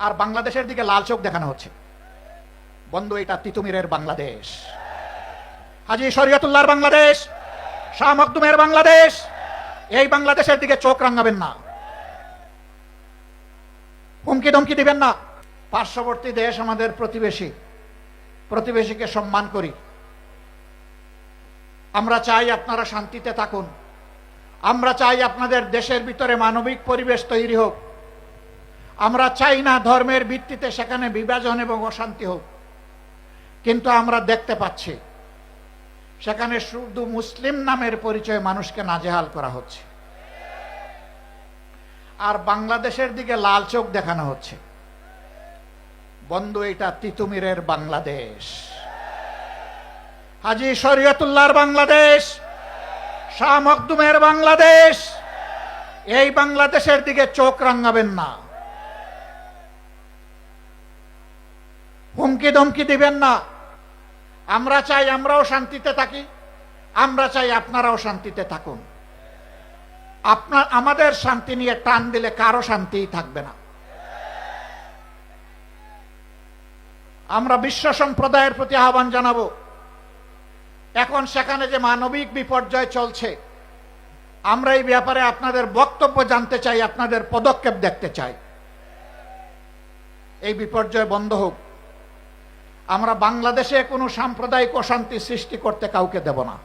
আর বাংলাদেশের দিকে লাল চোখ দেখানো হচ্ছে। বন্ধু, এটা তিতুমিরের বাংলাদেশ, হাজী শরীয়তুল্লাহর বাংলাদেশ, শাহ মখদুমের বাংলাদেশ। এই বাংলাদেশের দিকে চোখ রাঙাবেন না, হুমকি ধমকি দিবেন না। পার্শ্ববর্তী দেশ আমাদের প্রতিবেশী, প্রতিবেশীকে সম্মান করি। আমরা চাই আপনারা শান্তিতে থাকুন, আমরা চাই আপনাদের দেশের ভিতরে মানবিক পরিবেশ তৈরি হোক। আমরা চাই না ধর্মের ভিত্তিতে সেখানে বিভাজন এবং অশান্তি হোক। কিন্তু আমরা দেখতে পাচ্ছি সেখানে শুধু মুসলিম নামের পরিচয়ে মানুষকে নাজেহাল করা হচ্ছে, আর বাংলাদেশের দিকে লাল চোখ দেখানো হচ্ছে। বন্ধু, এটা তিতুমিরের বাংলাদেশ, হাজী শরীয়তুল্লাহর বাংলাদেশ, শাহ মখদুমের বাংলাদেশ। এই বাংলাদেশের দিকে চোখ রাঙাবেন না, হুমকি ধমকি দিবেন না। আমরা চাই আমরাও শান্তিতে থাকি, আমরা চাই আপনারাও শান্তিতে থাকুন। আমাদের শান্তি নিয়ে টান দিলে কারো শান্তিই থাকবে না। আমরা বিশ্ব সম্প্রদায়ের প্রতি আহ্বান জানাবো, এখন সেখানে যে মানবিক বিপর্যয় চলছে, আমরা এই ব্যাপারে আপনাদের বক্তব্য জানতে চাই, আপনাদের পদক্ষেপ দেখতে চাই। এই বিপর্যয় বন্ধ হোক। আমরা বাংলাদেশে কোনো সাম্প্রদায়িক অশান্তি সৃষ্টি করতে কাউকে দেব না।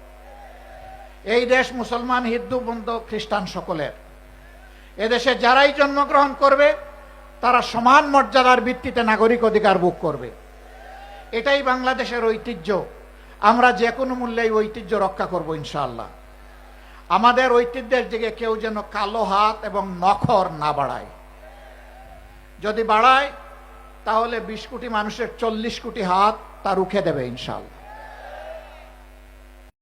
এই দেশ মুসলমান, হিন্দু, বৌদ্ধ, খ্রিস্টান সকলের। এদেশে যারাই জন্মগ্রহণ করবে তারা সমান মর্যাদার ভিত্তিতে নাগরিক অধিকার ভোগ করবে। এটাই বাংলাদেশের ঐতিহ্য। আমরা যে কোনো মূল্যে এই ঐতিহ্য রক্ষা করব ইনশাআল্লাহ। আমাদের ঐতিহ্যের দিকে কেউ যেন কালো হাত এবং নখর না বাড়ায়। যদি বাড়ায় তাহলে 20 কোটি মানুষের 40 কোটি হাত তা রুখে দেবে ইনশাআল্লাহ।